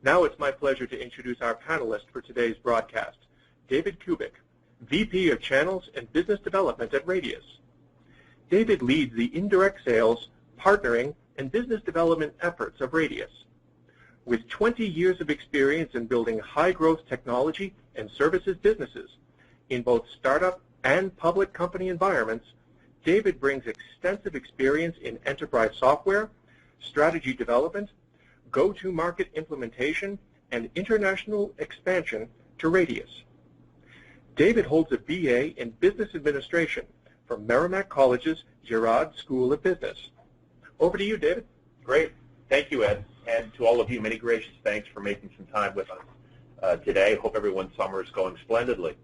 Now it's my pleasure to introduce our panelist for today's broadcast, David Kubik, VP of Channels and Business Development at Radius. David leads the indirect sales, partnering, and business development efforts of Radius. With 20 years of experience in building high-growth technology and services businesses in both startup and public company environments, David brings extensive experience in enterprise software, strategy development, go-to-market implementation, and international expansion to Radius. David holds a BA in Business Administration from Merrimack College's Girard School of Business. Over to you, David. Great. Thank you, Ed. And to all of you, many gracious thanks for making some time with us today. Hope everyone's summer is going splendidly.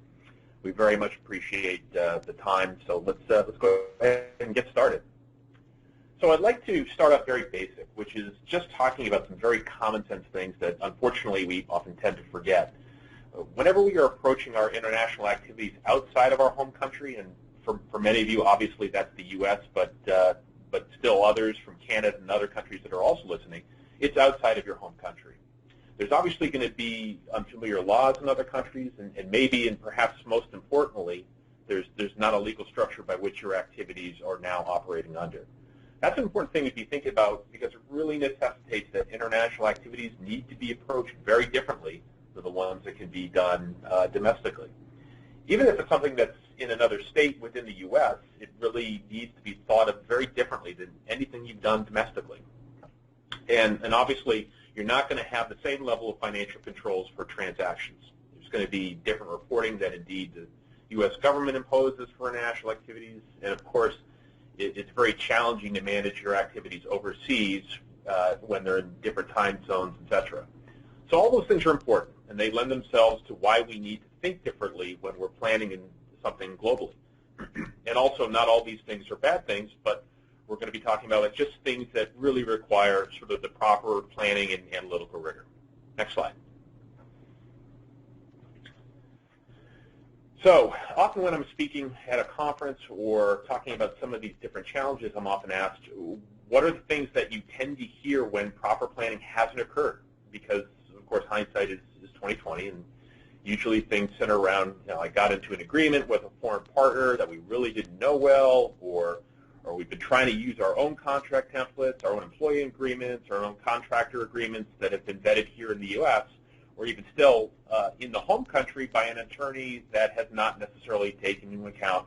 We very much appreciate the time, so let's go ahead and get started. So I'd like to start off very basic, which is just talking about some very common sense things that unfortunately we often tend to forget. Whenever we are approaching our international activities outside of our home country, and for many of you, obviously that's the U.S., but still others from Canada and other countries that are also listening, it's outside of your home country. There's obviously going to be unfamiliar laws in other countries, and maybe, and perhaps most importantly, there's not a legal structure by which your activities are now operating under. That's an important thing if you think about, because it really necessitates that international activities need to be approached very differently than the ones that can be done domestically. Even if it's something that's in another state within the U.S., it really needs to be thought of very differently than anything you've done domestically. And obviously, you're not going to have the same level of financial controls for transactions. There's going to be different reporting that indeed the U.S. government imposes for international activities, and of course, it's very challenging to manage your activities overseas when they're in different time zones, etc. So all those things are important, and they lend themselves to why we need to think differently when we're planning in something globally. And also, not all these things are bad things, but we're going to be talking about just things that really require sort of the proper planning and analytical rigor. Next slide. So often when I'm speaking at a conference or talking about some of these different challenges, I'm often asked, what are the things that you tend to hear when proper planning hasn't occurred? Because, of course, hindsight is 20/20, and usually things center around, I got into an agreement with a foreign partner that we really didn't know well, or we've been trying to use our own contract templates, our own employee agreements, our own contractor agreements that have been vetted here in the U.S., or even still in the home country by an attorney that has not necessarily taken into account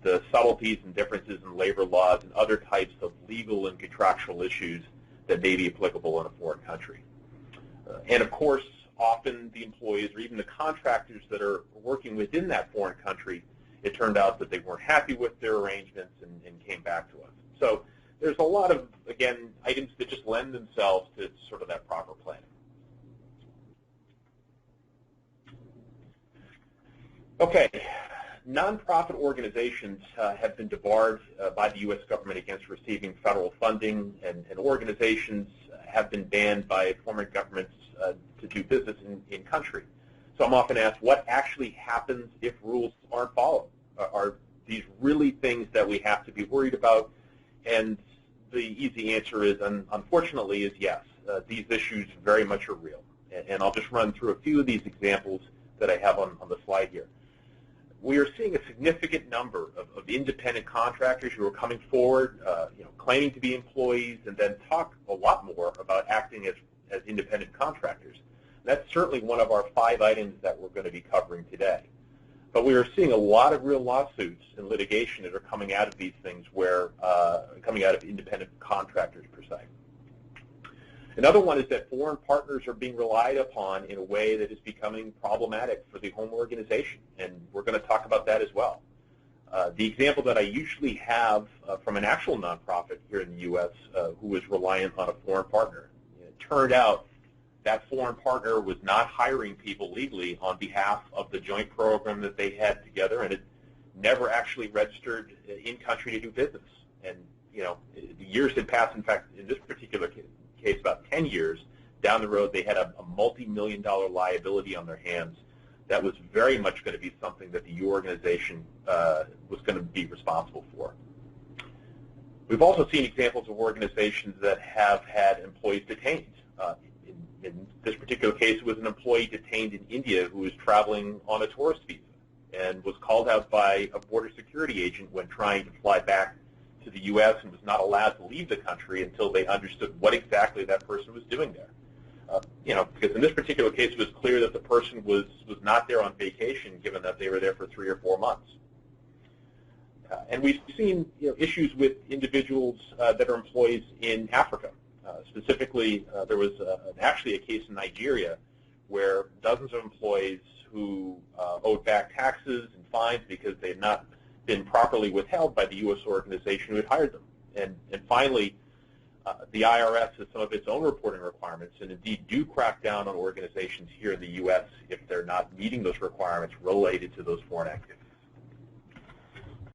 the subtleties and differences in labor laws and other types of legal and contractual issues that may be applicable in a foreign country. And of course, often the employees or even the contractors that are working within that foreign country, it turned out that they weren't happy with their arrangements and came back to us. So there's a lot of, again, items that just lend themselves to sort of that proper planning. Okay, nonprofit organizations have been debarred by the U.S. government against receiving federal funding, and organizations have been banned by foreign governments to do business in country. So I'm often asked, what actually happens if rules aren't followed? Are these really things that we have to be worried about? And the easy answer is, unfortunately, is yes. These issues very much are real. And I'll just run through a few of these examples that I have on the slide here. We are seeing a significant number of independent contractors who are coming forward, claiming to be employees, and then talk a lot more about acting as independent contractors. That's certainly one of our 5 items that we're going to be covering today. But we are seeing a lot of real lawsuits and litigation that are coming out of these things, coming out of independent contractors per se. Another one is that foreign partners are being relied upon in a way that is becoming problematic for the home organization, and we're going to talk about that as well. The example that I usually have from an actual nonprofit here in the U.S. Who was reliant on a foreign partner. It turned out that foreign partner was not hiring people legally on behalf of the joint program that they had together, and it never actually registered in country to do business. And the years had passed. In fact, in this particular case, about 10 years down the road, they had a multi-million-dollar liability on their hands that was very much going to be something that the organization was going to be responsible for. We've also seen examples of organizations that have had employees detained. In In this particular case, it was an employee detained in India who was traveling on a tourist visa and was called out by a border security agent when trying to fly back to the U.S. and was not allowed to leave the country until they understood what exactly that person was doing there. Because in this particular case, it was clear that the person was not there on vacation, given that they were there for 3 or 4 months. And we've seen issues with individuals that are employees in Africa. Specifically, there was actually a case in Nigeria where dozens of employees who owed back taxes and fines because they had not been properly withheld by the U.S. organization who had hired them. And finally, the IRS has some of its own reporting requirements and indeed do crack down on organizations here in the U.S. if they're not meeting those requirements related to those foreign activities.